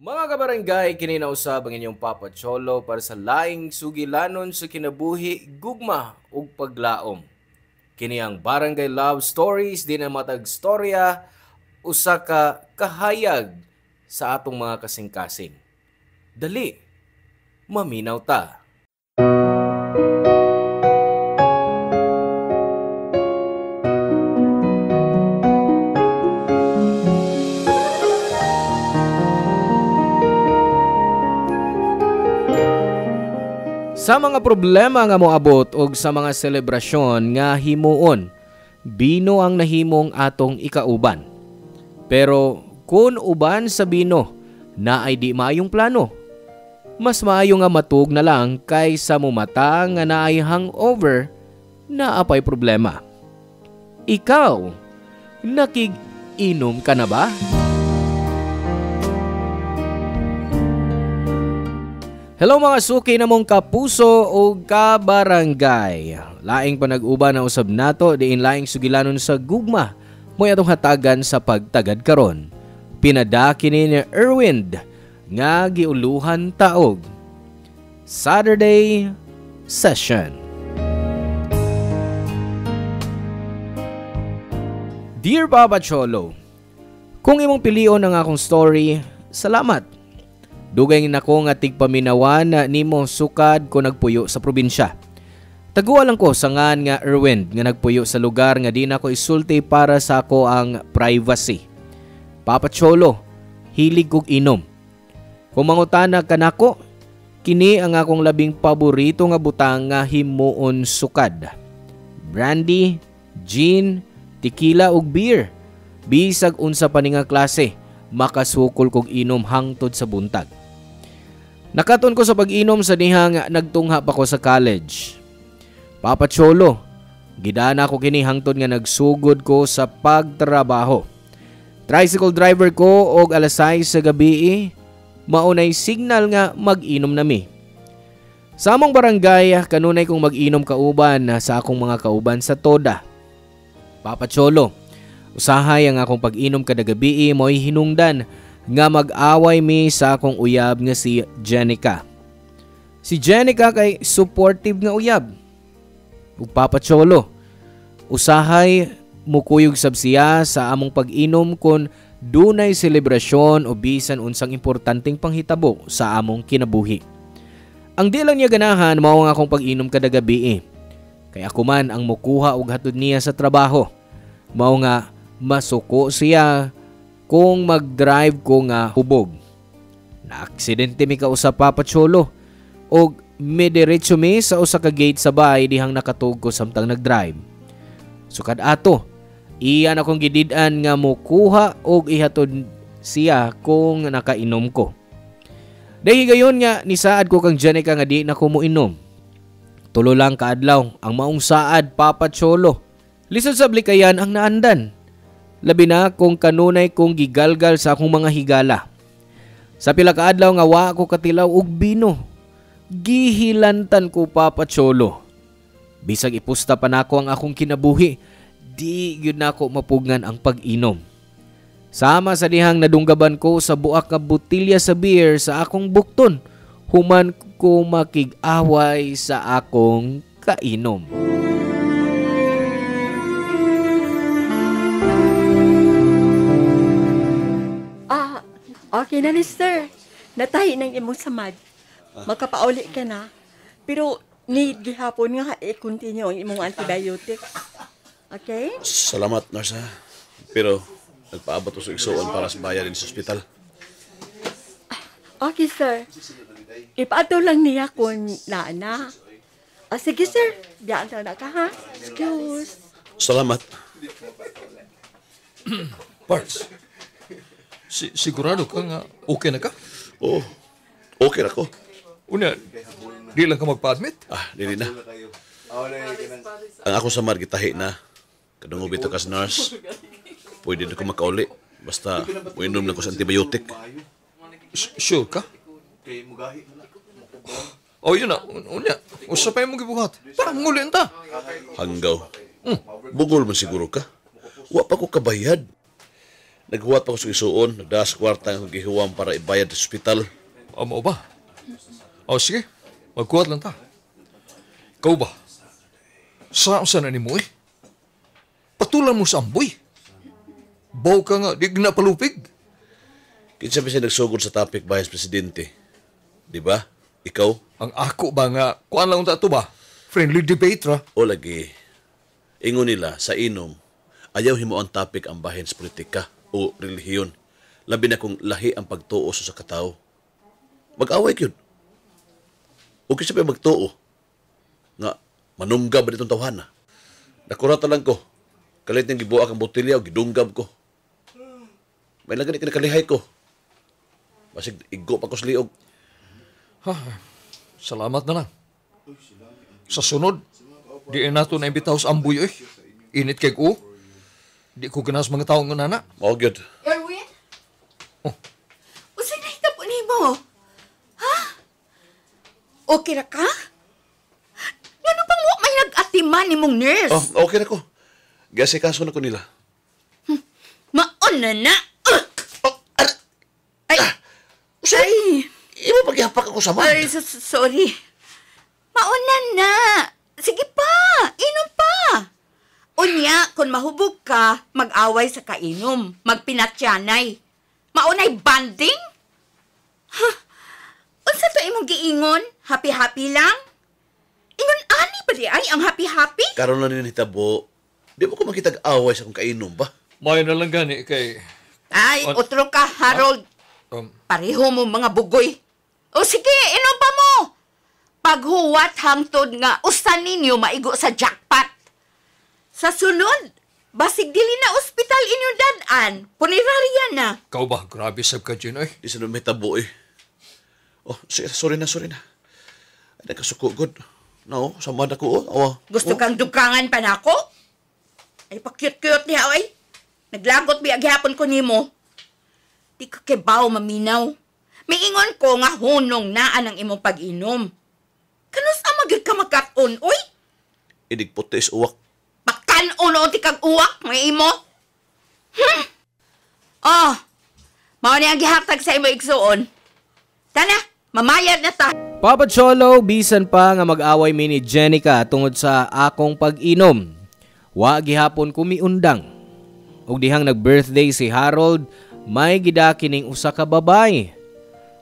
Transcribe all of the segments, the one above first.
Mga kabarangay, kininausab ang inyong Papa Cholo para sa laing sugilanon sa kinabuhi, gugma ug paglaom. Kini ang Barangay Love Stories, di na matag storya, usa ka kahayag sa atong mga kasing-kasing. Dali, maminaw ta. Sa mga problema nga moabot og sa mga selebrasyon nga himuon, bino ang nahimong atong ikauban. Pero kung uban sa bino na ay di maayong plano, mas maayo nga matug na lang kaysa mumata nga naay hangover na apay problema. Ikaw, nakig-inom ka na ba? Hello mga suki na mong kapuso o kabarangay. Laing panag-uba na usab nato diin laing sugilanon sa gugma mo atong hatagan sa pagtagad karon. Pinadaki ni Erwind nga giuluhan taog. Saturday Session. Dear Papa Cholo, kung imong pilion ang akong story, salamat. Dugay nako nga tigpaminawan na nimo sukad ko nagpuyo sa probinsya. Taguwa lang ko sa ngan nga Erwind nga nagpuyo sa lugar nga di nako isulti para sa ako ang privacy. Papa Cholo, hilig kog inom. Kung mangutana ka nako, kini ang akong labing paborito nga butang nga himuon sukad. Brandy, gin, tequila ug beer. Bisag unsa pa ni nga klase, makasukol kog inom hangtod sa buntag. Nakaton ko sa pag-inom sa dihang nagtungha pa ko sa college. Papa Cholo, gidana ko kini hangtod nga nagsugod ko sa pagtrabaho. Tricycle driver ko og alas 6 sa gabi, maunay signal nga mag-inom nami. Sa among barangay, kanunay kong mag-inom kauban sa akong mga kauban sa Toda. Papa Cholo, usahay ang akong pag-inom kada gabi mo'y hinungdan nga mag-away mi sa akong uyab nga si Jenica. Si Jenica kay supportive nga uyab. Ug Papa Cholo, usahay mukuyog sab siya sa among pag-inom kon dunay selebrasyon o bisan unsang importanteng panghitabo sa among kinabuhi. Ang di lang niya ganahan mao nga akong pag-inom kada gabi. Kay ako man ang mukuha og hatod niya sa trabaho. Mao nga masuko siya kung mag-drive ko nga hubog. Na-aksidente mi ka usa Papa Cholo og mediretso mi sa usa ka gate sa bahay dihang nakatug ko samtang nag-drive. Sukad ato, iyan akong gidid-an nga mukuha og ihatod siya kung nakainom ko. Dahil gayon nga nisaad ko kang Jenica nga di na ko moinom. Tulo lang kaadlaw ang maong saad Papa Cholo. Lisod sa blikayan ang naandan. Labi na kung kanunay kong gigalgal sa akong mga higala. Sa pila ka adlaw nga wa ko katilaw og bino. Gihilantan ko Papa Cholo. Bisag ipusta pa nako ang akong kinabuhi, di gyud nako mapugngan ang pag-inom. Sama sa dihang nadunggaban ko sa buak nga botilya sa beer sa akong bukton, human ko makig-away sa akong kainom. Okay na ni sir. Natahi ng imong samad. Magkapauli ka na. Pero need gihapon nga i-continue ang imong antibiotics. Okay? Salamat, nurse. Pero nagpaabot ko sa igsuon para sa bayarin sa ospital. Okay sir. Ipato lang niya kung naana. Sige sir. Diyan na ka ha. Excuse. Salamat. Parts, sigurado ka nga okay na ka? Oo, okay na ko. Una, di lang ka magpa-admit? Dili na. Ang ako sa margitahi na. Kadungog ito kas nurse. Pwede na ko makauli. Basta, uinom lang ko sa antibiotic. Sure ka? Oh, yun na. Unya, usa pa yung mong gibuhat. Parang ngulin ta. Hanggaw. Bugol man siguro ka. Wa pa ko kabayad. Naghuwat pa ko sa isuon, nagdaas kwarta ang gihuwam para ibayad sa ospital. Mao ba? O sige, magkuhat lang ta. Ikaw ba? Saan na ni mo eh? Patulan mo sa amboy. Baw ka nga, di na palupig. Kinsa ba siya nagsugod sa topic Vice Presidente? Di ba? Ikaw? Ang ako ba nga, kuan lang ta to ba? Friendly debate ra. O lagi, ingon nila sa inom, ayaw himo ang topic ang bahin sa politika o relihiyon. Labi na kung lahi ang pagtuo sa katao. Mag-away yun. O kinsa ba magtuo? Nga, manunggab ba ditong tawhana? Nakurata lang ko. Kalit niyang gibuak ang botilya o gidunggab ko. May lang ganit kinakalihay ko. Basig igo pa ko sa liog. Salamat na lang. Sa sunod, di nato na imbitaw sa amboy eh. Init kay ko. Di ko ganas mga taong nana. Mao gyud. Erwin? Oh. Usay na hitabo nimo? Ha? Okay ra ka? Ngano pang wa may nag-atiman nimong nurse? Oh, okay na ko. Gasikaso na ko nila. Maon na na. Oh, ano? Ay, Imo pagyapak ako sa ay, man. sorry. Mauna na. Sige pa, inom pa. Unya, kung mahubog ka, mag-away sa kainom. Magpinatyanay. Maunay banding? Unsa to imong giingon? Happy-happy lang? Ingon ani pa di ay ang happy-happy? Karon lang hitabo. Di mo ko makitag-away sa kung kainom ba? May na lang gani kay... Ay, utro ka, Harold. Pareho mo mga bugoy. O sige, inom pa mo. Paghuwat hangtod nga usan ninyo maigo sa jackpot. Sa sunod, basig dili na ospital inyong dadan. Punerarya na. Ikaw ba? Grabe sab ka dyan eh. Di sa nung hitabo eh. Oh, sorry na. Ay, nagkasuko good. No, sama na ko. Oh. Gusto kang dukangan pa na ako? Ay, pa-cute-cute niya, oy. Naglagot biaghapon ko nimo. Di ka kebaw maminaw. May ingon ko nga hunong naan ang imong pag-inom. Kanus amagid ka magkaton, oy? Idig puti is uwak. Pakanon o ti kag uwak, may imo? Oh, mao ni ang gihatag sa imo igsuon. Tana, mamayad na ta. Papa Cholo, bisan pa nga mag-away mi ni Jenica tungod sa akong pag-inom. Wa gihapon kumiundang. Ug dihang nag-birthday si Harold, may gidaki ning usa ka babay.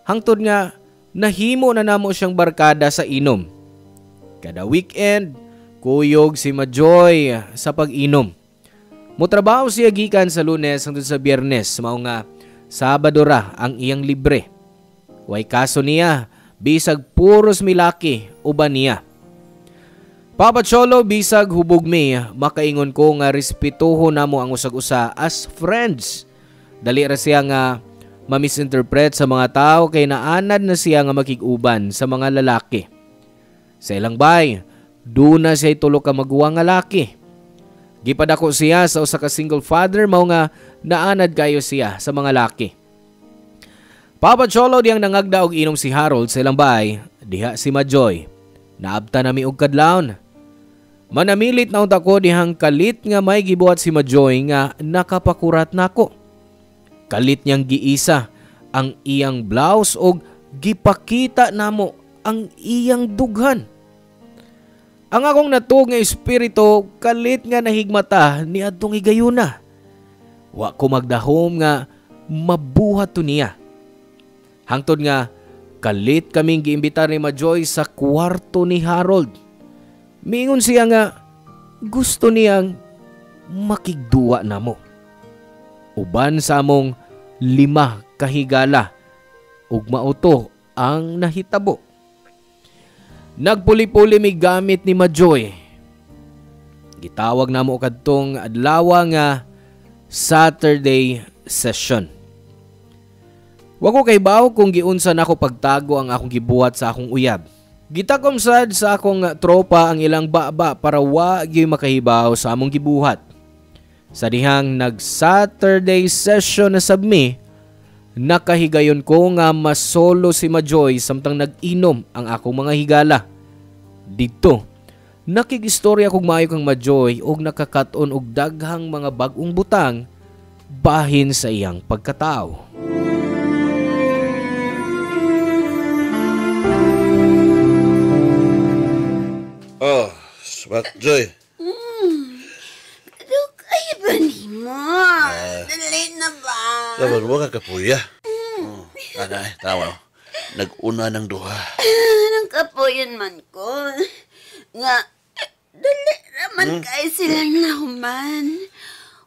Hangtod nga nahimo na namo siyang barkada sa inom. Kada weekend, kuyog si Majoy sa pag-inom. Motrabaho siya gikan sa Lunes hangtod sa Biyernes, mao nga Sabado ra ang iyang libre. Way kaso niya, bisag puros milaki uban niya. Papa Cholo, bisag hubog mi, makaingon ko nga respetuho namo ang usag-usa as friends. Dali ra siya nga ma-misinterpret sa mga tao kay naanad na siya nga makig-uban sa mga lalaki. Sa ilang bay, duna siya tulo ka maguwang nga laki. Gipadako siya sa usa ka single father, mao nga naanad kayo siya sa mga laki. Papa Cholo, diyang nangagda og inom si Harold sa ilang bay, diha si Majoy. Naabta nami og kadlawon. Manamilit na unta ko dihang kalit nga may gibuhat si Majoy nga nakapakurat nako. Kalit niyang giisa ang iyang blouse og gipakita namo ang iyang dughan. Ang akong natuog nga espiritu kalit nga nahigmata ni adtong igayuna. Wa ko magdahom nga mabuhat to niya. Hangtod nga kalit kaming giimbitar ni Majoy sa kwarto ni Harold. Mingon siya nga gusto niyang makigduwa namo. Uban sa among 5 kahigala ug mauto ang nahitabo. Nagpuli-puli mi gamit ni Majoy. Gitawag namo kadtong adlaw nga Saturday session. Wa ko kay baw kung giunsa nako pagtago ang akong gibuhat sa akong uyab. Gitakom sad sa akong tropa ang ilang baba para wa gyud makahibaw sa among gibuhat. Sa dihang nag-Saturday session na sabmi, nakahigayon ko nga masolo si Majoy samtang nag-inom ang akong mga higala. Dito, nakigistorya kog maayo kang Majoy og nakakaton og daghang mga bag-ong butang bahin sa iyang pagkatao. Oh, Swat Joy. Dugay ba ni mo? Dali na ba? Laban mo ka kapuya. Anay, tama. Nag-una ng duha. Anong kapuyan man ko? Nga, dali raman kay silang nahuman.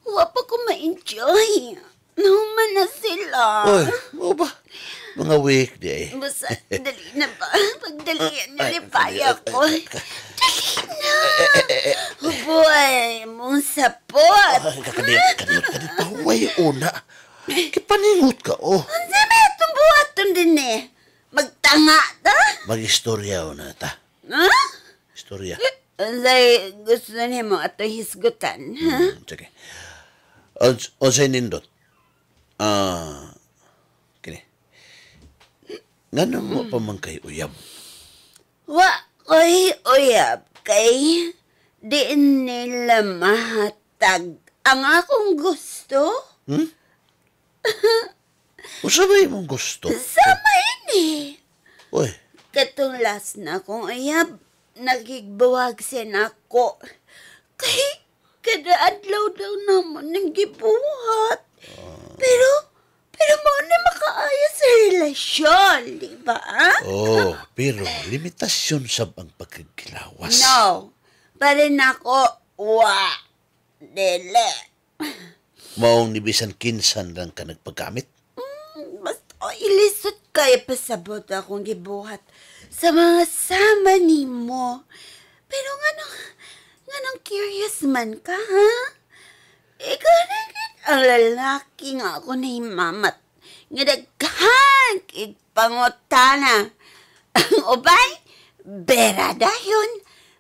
Wa pa ko ma-enjoy. Nahuman na sila. Oy, mo ba? Mga week di eh. Basta, dali na ba? Pagdalian na lipaya ko. Dali na! Huboy, mong sapot. Kanit pa. Huway una. Kipaningot ka, oh. Ang sabi itong buhaton din eh. Magtanga ta? Mag-istorya o na ta. Ha? Istorya. Ang say, gusto niya mo ato hisgutan, ha? Sige. Onsay nindot. Kini. Ngano mo pa man kay uyab? Wa ko'y uyab kay di nila mahatag ang akong gusto. Usabay mong gusto. Sama ini. Uy, Katong last na akong uyab, nagigbuwag siya ako. Kay kada adlaw daw naman nang gibuhat. Pero mo na makaaya sa relasyon, di ba? oh, pero limitasyon sab ang pagkikilawas. No. Pare na ako, dele. Maong nibisan kinsan lang ka nagpagkamit. Basta ilisot kayo pasabot akong gibuhat sa mga sama ni mo. Pero nganong curious man ka, ha? Ikaw na ang lalaki nga ako na himamat. Nga daghan pangutana. Ang ubay, bera dayon.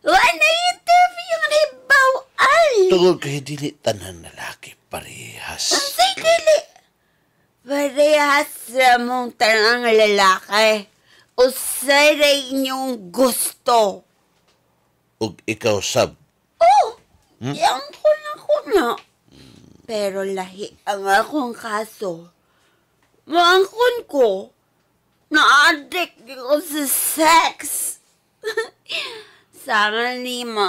Wala interview nga nahibawal. Tungod kay dili tanan lalaki parehas. Say dili. Parehas sa mong tanang lalaki. Usay na inyong gusto. Ug ikaw sab. Oh, yang ko na. Pero lahi ang akong kaso. Maangkon ko, na-addict ko sa sex. Sama ni mo,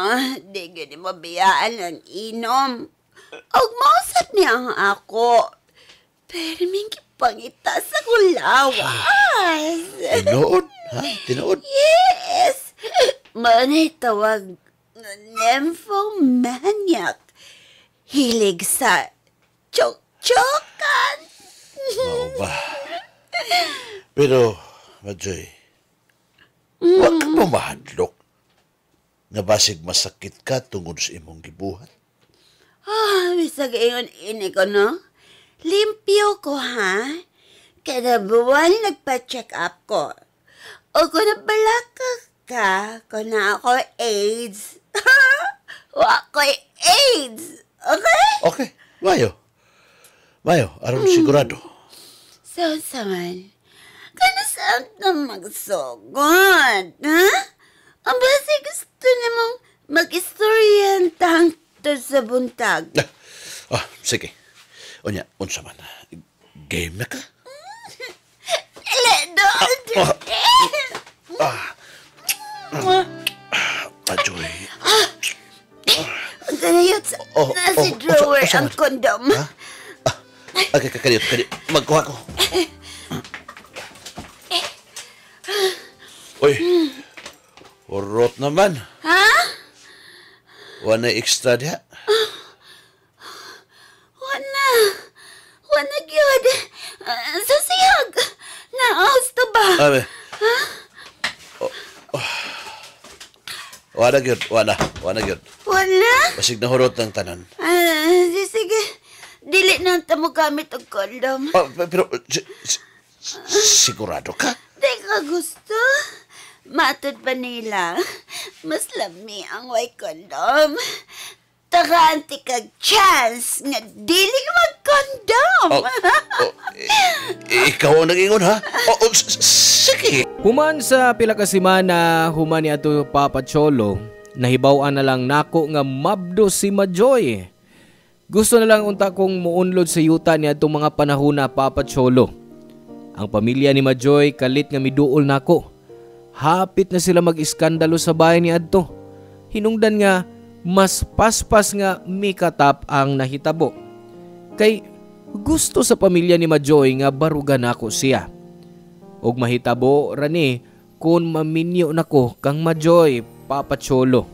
di gani mabiyaan ang inom. Og mausap niya ang ako. Pero mingi pangita sa kulawas. Tinood? Ha? Tinood? Yes! Manay tawag na nymphomaniac. Hilig sa chok-chokan. Mao ba? Pero, Majoy, wag ka pa mahadlok. Nabasig masakit ka tungod sa imong gibuhat. Bisag ingon ini ko, no? Limpyo ko, ha? Kada buwan nagpa-check up ko. O kung nabalaka ka, kung na ako AIDS. Wa ko AIDS. Okay? Okay, mayo. Mayo, aron sigurado. So, saman, kano saan na magsugod, ha? Ang basi gusto namang mag-istoryan tangto sa buntag. Sige. Unya, unsa man. Game na ka? Majoy. Ang ganayot sa nasa drawer ang kondom. Okay, kaniyot. Magkuha ko. Uy, urot naman. Ha? Wana extra diha. Wana gyud. Sa siyag. Naos to ba? Abe. Wana gyud. Wana gyud. Wala? Basig na hurot ng tanan. Sige. Dili na mo gamit og kondom. Pero, sigurado ka? Di ka gusto? Matod pa nila. Mas lami ang white kondom. Taganti kag chance nga dili mag-kondom. Ikaw ang nag-ingon, ha? Sige. Human sa pila ka semana, human ni ato Papa Cholo, nahibaw-an na lang nako nga mabdo si Majoy. Gusto na lang unta kong muunlod sa yuta niya itong mga panahona, Papa Cholo. Ang pamilya ni Majoy kalit nga miduol nako. Hapit na sila mag-iskandalo sa bahay ni adto. Hinungdan nga mas paspas nga mikatap ang nahitabo. Kay gusto sa pamilya ni Majoy nga barugan ako siya. Og mahitabo rani kun maminyo nako kang Majoy, Papa Cholo.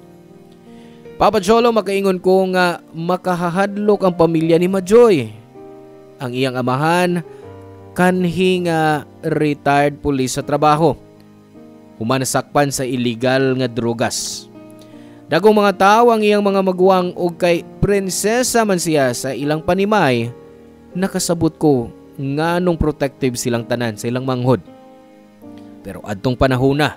Papa Cholo, makaingon ko nga makahahadlok ang pamilya ni Majoy. Ang iyang amahan kanhi nga retired police sa trabaho. Humanasakpan sa illegal nga drogas. Dagong mga tao ang iyang mga maguwang og kay prinsesa man siya sa ilang panimay, nakasabot ko nganong protective silang tanan sa ilang manghod. Pero adtong panahona,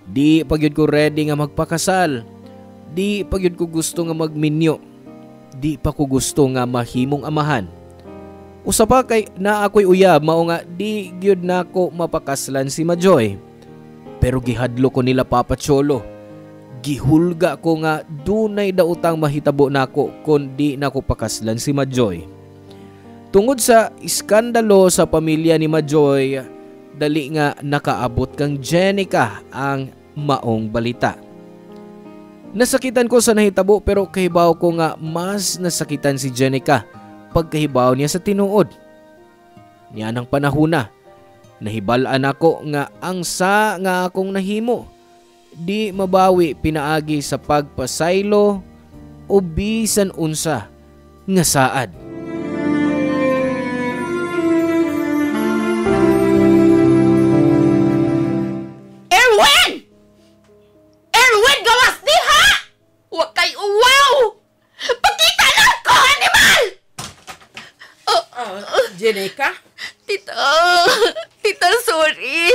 di pagyud ko ready nga magpakasal. Di pagyud ko gusto nga magminyo. Di pa ko gusto nga mahimong amahan. Usa pa kay na ako'y uyab mao nga di gyud nako mapakaslan si Majoy. Pero gihadlo ko nila, Papa Cholo. Gihulga ko nga dunay daotang mahitabo nako kun di nako pakaslan si Majoy. Tungod sa iskandalo sa pamilya ni Majoy, dali nga nakaabot kang Jenica ang maong balita. Nasakitan ko sa nahitabo pero kahibaw ko nga mas nasakitan si Jenica pagkahibaw niya sa tinuod. Niya ng panahuna, nahibalaan ako nga ang sa nga akong nahimo. Di mabawi pinaagi sa pagpasaylo o bisan unsa nga saad. Erwin, gawas di ha! Huwag kay uwaw! Pakita na ko, animal! Jenica? Tita, sorry.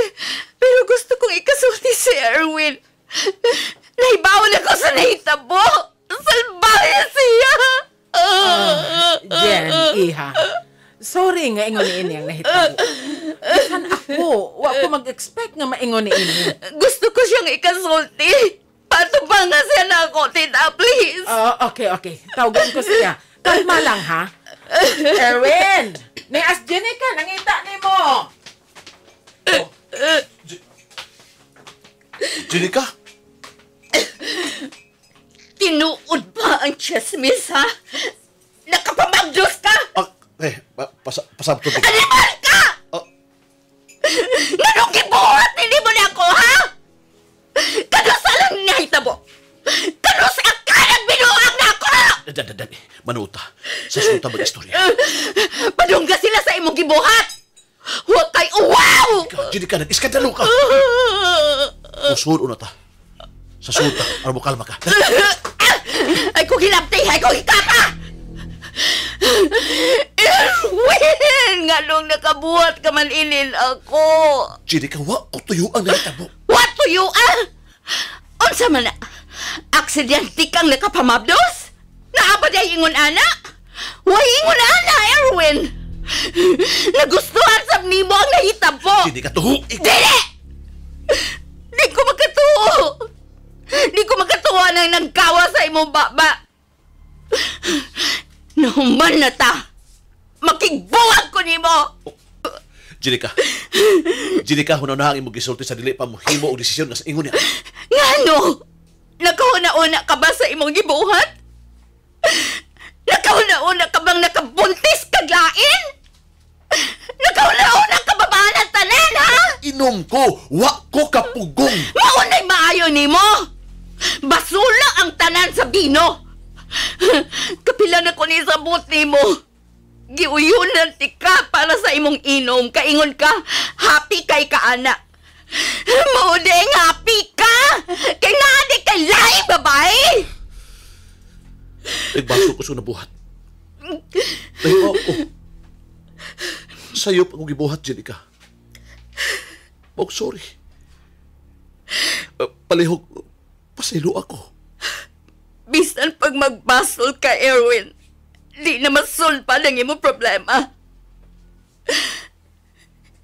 Pero gusto kong ikasulti si Erwin. Nahibawan ako sa nahitabo. Salbahe siya. Jen, iha. Sorry nga ingon ni ini ang nahitabo. Bisan ako, wa ko mag-expect nga maingon ni ini. Gusto ko siyang ikasulti. Pato ba nga siya na ako, tita, please? Okay. Tawagan ko siya. Kalma lang, ha? Erwin! Nias Jenica, nangita ni mo! Jenica? Tinuod pa ang chismis, ha? Nakapamagdos ka? Pasabot ko. Animal ka! Nganong gibuhat, hindi mo na ako, ha? Kanusa lang nahitabo. Kanusa ka nagbinuang na ako! Dali, manuta. Sa suta mag-istorya. Padungga sila sa imong gibuhat! Huwag kay uwaw! Jenica, nag-iskandalo ka. Usul una ta. Sa suta, ano mo kalma ka. Ay ko ginapti, ay ko hikapa! Erwin! Nga nung nakabuhat ka man inin ako. Jenica, wa ko tuyo ang nahitabo. What to you, ah? Unsa man na? Aksidente kang nakapamabdos? Naabad ay ingon ana? Way ingon ana, Erwin! Nagustuhan sa nimo ang nahitabo. Jenica, tuho! Dili! Di ko magkatuo! Di ko magkatuo nang nagkawa sa imong baba. Nahuman na ta! Makigbuwag ko nimo! Jenica, hunahang imong gisulti sa dili pa mo himo og desisyon nga sa ingon niya. Ngano? Nakahuna-una ka ba sa imong gibuhat? Nakahuna-una ka bang nakabuntis kaglain? Nakahuna-una ka ba ba ng tanan, ha? Inom ko, wa ko kapugong. Maunay maayo nimo! Basula ang tanan sa bino! Kapila na ko ni sabot nimo. Giuyunan ti ka para sa imong inom. Kaingon ka, happy kay kaana. Maudeng happy ka! Kay naadik kay laing babae! Nagbaso ko sa nabuhat. Nahiwa ko. Sa'yo pa kong gibuhat, Jenica. Sorry. Palihog, pasilo ako. Bisan pag magbasol ka, Erwin, di na masulpa ng imo problema.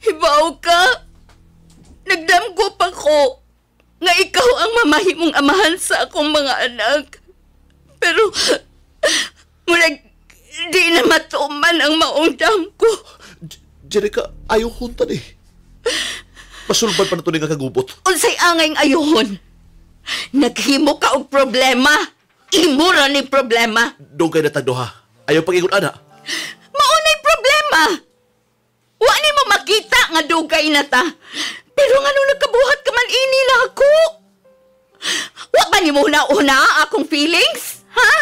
Hibaw ka. Nagdamgo pa ko nga ikaw ang mamahimong amahan sa akong mga anak. Pero, murag, Di na matuman ang maundam ko. Jenica, ayaw hunta ni. Pasulban pa na ito nga kagubot. Unsay angay ayohon. Naghimo ka og problema. Imura ni problema. Doon kayo natagduha. Ayaw pag-ingon, ana. Maunay problema. Wa ni mo makita nga dugay na ta. Pero nga nung nagkabuhat ka man ini na ako. Wa ba ni mo una akong feelings? Ha?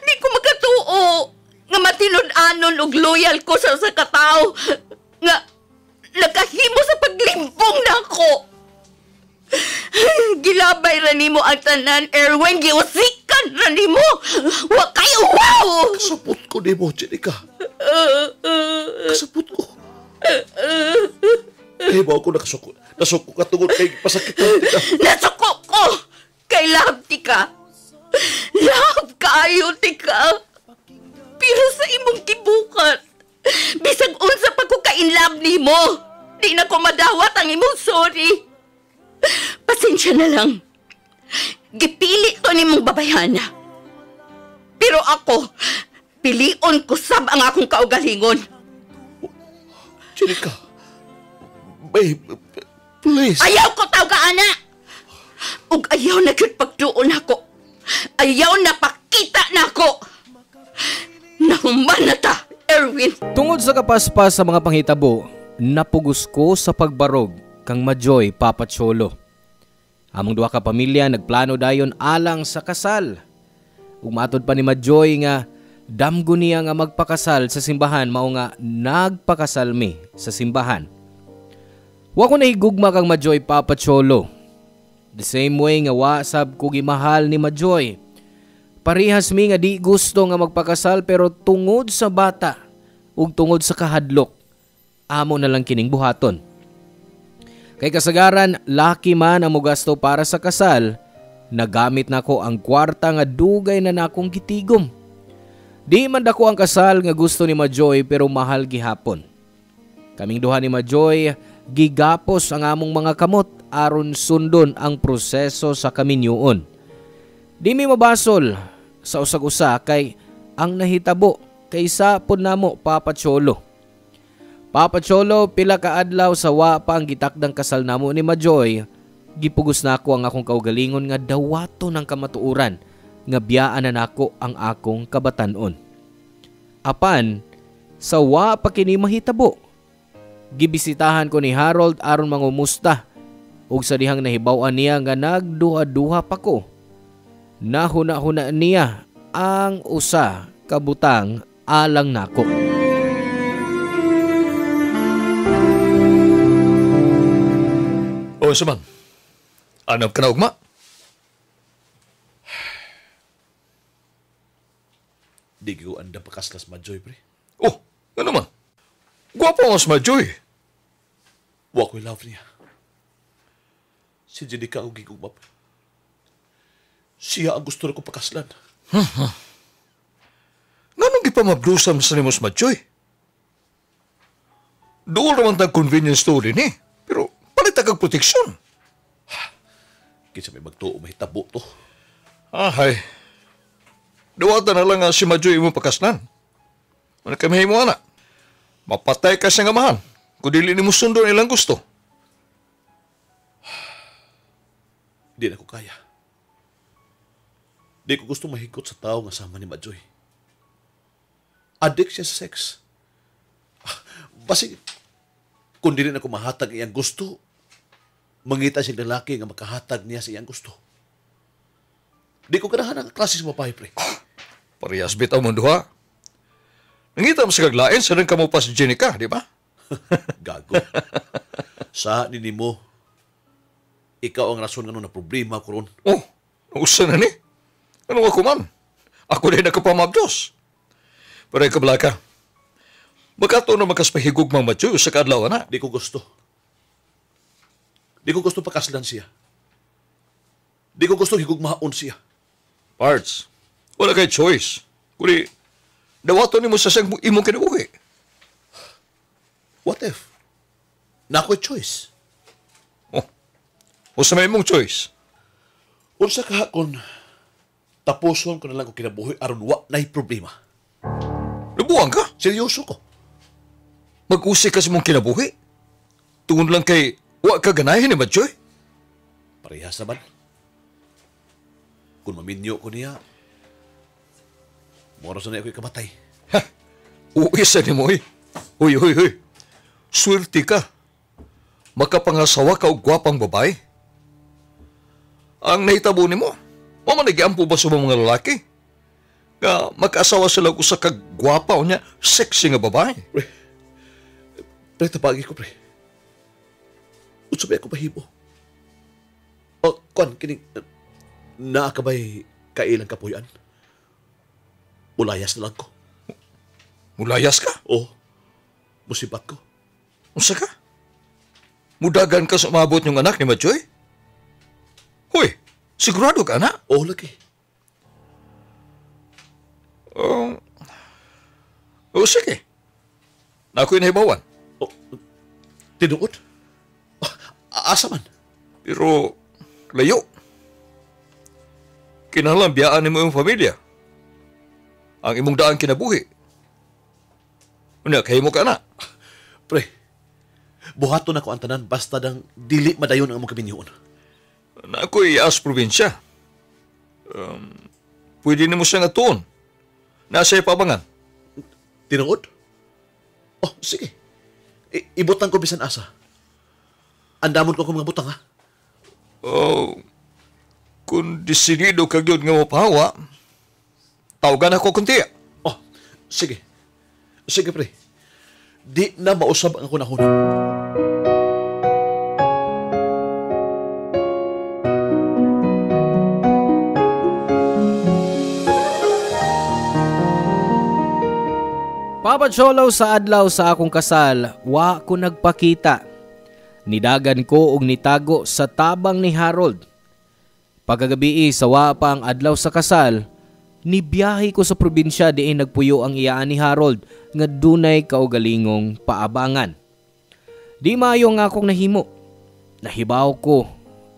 Di ko magkatuo nga matinud-anon og loyal ko sa katao nga nakahimo sa paglimpong na ako. Gilabay ra nimo ang tanan, Erwin. Giusikan ra nimo. Wa kayo, wow! Kasapot ko ni mo, Jenica. Kasapot ko. Ay, ba ako nakasuko. Nasuko ka tungod kay pasakit na tika. Nasuko ko! Kay love tika. Love kaayo tika. Pero sa imong kibukat, bisag unsa pa ko ka-inlove nimo. Di na ko madawat ang imong sorry. Pasensya na lang. Gipili to ni mong babayana. Pero ako, pilion ko sab ang akong kaugalingon. Jenica, babe, please. Ayaw ko tawag ka, ana. Ug ayaw na gyud pagtuon ako. Ayaw na pakita na ako. Nahuman na ta, Erwin. Tungod sa kapaspas sa mga panghitabo, napugos ko sa pagbarog kang Majoy Papa Cholo. Among duha ka pamilya nagplano dayon alang sa kasal. Umatod pa ni Majoy nga damgo niya nga magpakasal sa simbahan, mao nga nagpakasal mi sa simbahan. Wa ko nahigugma kang Majoy Papa Cholo. The same way nga wa sab ko gimahal ni Majoy. Parihas mi nga di gusto nga magpakasal pero tungod sa bata ug tungod sa kahadlok, amo na lang kining buhaton. Kay kasagaran, laki man ang mugasto para sa kasal, nagamit nako ang kwarta nga dugay na nakong gitigom. Di man dako ang kasal nga gusto ni Majoy pero mahal gihapon. Kaming duha ni Majoy, gigapos ang among mga kamot aron sundon ang proseso sa kaminyuon. Di mi mabasol sa usag-usa kay ang nahitabo kaysa pod namo Papa Cholo. Papa Cholo, pila ka adlaw sa wa pa ang gitakdang kasal namo ni Majoy, gipugos nako ang akong kaugalingon nga dawato ng kamatuuran nga biyaan na nako ang akong kabatanon. Apan, sa wa pa kini mahitabo, gibisitahan ko ni Harold aron mangumusta ug sa dihang nahibaw-an niya nga nagduha-duha pa ko. Nahuna-huna niya ang usa ka butang alang nako. O saman, anap ka na ugma? Di ko anda pakaslas Majoy, pre. Oh, ano man? Gwapo mas Majoy. Wa ko'y love niya. Si Jenica ang gigugmap. Siya ang gusto na ko pakaslan. Nganong gipamablusam sa nimos Majoy? Doon naman tag convenience store din eh. Pero palit kag proteksyon. Kinsa may magtuo mahitabo to. Ahay. Dawatan na lang nga si Majoy mo pakaslan. Ano kami mo anak? Mapatay ka sa ngamahan kung dili ni mo sundo nilang gusto. Di na ko kaya. Di ko gusto mahigot sa tao nga sama ni Majoy. Addict siya sa sex. Basig, kung di rin ako mahatag iyang gusto, mangita siyang lalaki nga makahatag niya sa iyang gusto. Di ko ganahan ang klase sa babae, pre. Parehas bitaw mo duha. Nangita mo sa kaglain, sa rin ka mo pa si Jenica, di ba? Gago. Sa nini mo, ikaw ang rason nga na problema ko ron. Oh, nausa na ni. Ano ako man? Ako rin nakapamabdos. Pero ikaw ka. Magkato na magkaspahigog mga Majoy sa kaadlaw na. Di ko gusto. Di ko gusto pakaslan siya. Di ko gusto higugmaon siya. Parts, wala kay choice. Kuli, dawato ni mo sa siyang imong kinabuhi. What if? Na ako'y choice. Oh, o sa may imong choice. Unsa kahakon, Tapuson ko na lang kung kinabuhi aron wa na'y problema. Nabuang ka? Seryoso ko. Mag-usik ka sa mong kinabuhi. Tungod lang kay wa ka ganahin ni Madjoy. Parehas naman. Kung maminyo ko niya, moros na ako'y kamatay. Ha? Uisa ni mo eh. Huy. Swerte ka. Makapangasawa ka og gwapang babae. Ang nahitabo ni mo, mamanigiampo ba sa mga lalaki? Nga mag-asawa sila ko sa kagwapa o niya, sexy nga babae. Pre, tapagi ko, pre. Utsubay ako mahimo. O, kon, kining, naakabay kailang kapuyan. Ulayas na lang ko. Mulayas ka? O, musibat ko. Unsa ka? Mudagan ka sa umabot yung anak ni Madjoy? Hoy, sigurado ka na? O, lagi. Sige. Na ako'y nahibawan. O, tinuod? Asa man? Pero, layo. Kinahanglan biyaan ni mo yung pamilya. Ang imong daan kinabuhi. Una, kayo mo ka na. Pre, buhato na ko ang tanan basta dang dili madayon ang mga kaminyoon. Na ako'y as probinsya. Pwede ni mo siya nga tuon. Nasa ipabangan. Tinuod? Oh, sige. Ibutang ko bisan asa. Andamon ko mga butang, ha? Kung desidido ka yun nga mapahawa, tawagan ako kunti. Oh, sige. Sige, pre. Di na mausab ang kunahon. Papa Cholo, sa adlaw sa akong kasal, wa ko nagpakita. Nidagan ko og nitago sa tabang ni Harold. Pagkagabi sa wa pa ang adlaw sa kasal, nibiyahe ko sa probinsya diin nagpuyo ang iyaan ni Harold nga dunay kaugalingong paabangan. Di maayo nga akong nahimo. Nahibaw ko,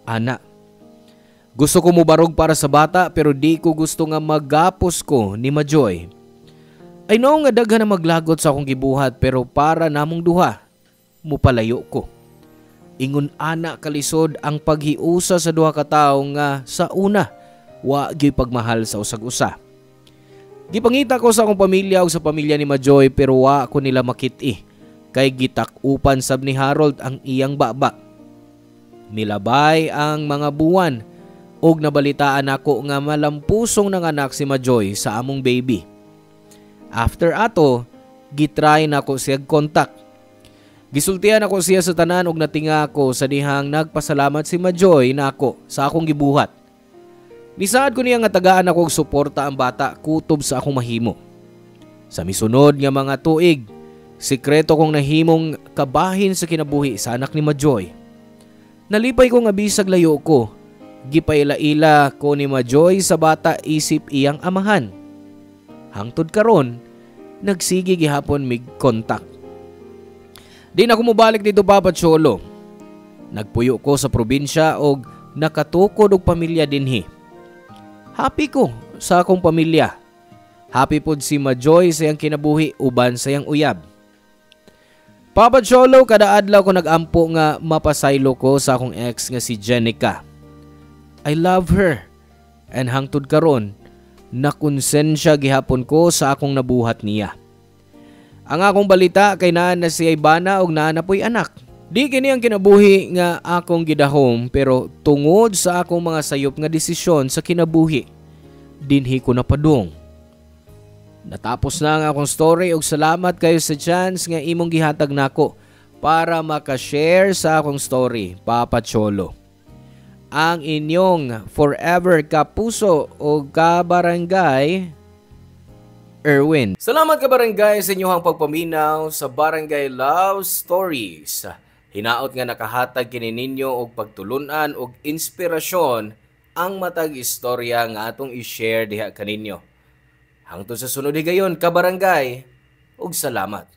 ana. Gusto ko mubarog para sa bata pero di ko gusto nga magapos ko ni Madjoy. I know nga daghan na maglagot sa akong gibuhat pero para namong duha, mupalayo ko. Ingon ana kalisod ang paghiusa sa duha ka tawo nga sa una, wa gyud pagmahal sa usag-usa. Gipangita ko sa akong pamilya ug sa pamilya ni Madjoy pero wa ko nila makit-i kay gitak-upan sab ni Harold ang iyang baba. Milabay ang mga buwan ug nabalitaan ako nga malampusong nanganak si Madjoy sa among baby. After ato, gitry na ako siya kontak. Gisultihan ako siya sa tanan ug natinga ako sa dihang nagpasalamat si Madjoy na ako sa akong gibuhat. Nisaad ko niya nga tagaan ako og suporta ang bata kutob sa akong mahimo. Sa misunod nga mga tuig, sikreto kong nahimong kabahin sa kinabuhi sa anak ni Madjoy. Nalipay ko nga bisag layo ko. Gipaila-ila ko ni Madjoy sa bata isip iyang amahan. Hangtod karon, nagsigi gihapon mig kontak. Di na ko mobalik dito, Papa Cholo. Nagpuyo ko sa probinsya og nakatukod og pamilya dinhi. Happy ko sa akong pamilya. Happy pod si Madjoy sa iyang kinabuhi uban sa iyang uyab. Papa Cholo, kada adlaw ko nagampo nga mapasaylo ko sa akong ex nga si Jenica. I love her. And hangtod karon, nakonsensya gihapon ko sa akong nabuhat niya. Ang akong balita kay naa na si Ivana og naa na po'y anak. Di kini ang kinabuhi nga akong gidahom pero tungod sa akong mga sayop nga desisyon sa kinabuhi, dinhi ko napadung. Natapos na ang akong story ug salamat kayo sa chance nga imong gihatag nako para maka-share sa akong story, Papa Cholo. Ang inyong forever kapuso o kabarangay, Erwin. Salamat ka barangay sa inyong pagpaminaw sa Barangay Love Stories. Hinaot nga nakahatag kini ninyo og pagtulunan og inspirasyon ang matag istorya nga atong i-share diha kaninyo. Hangtod sa sunod higayon ka barangay, ug salamat.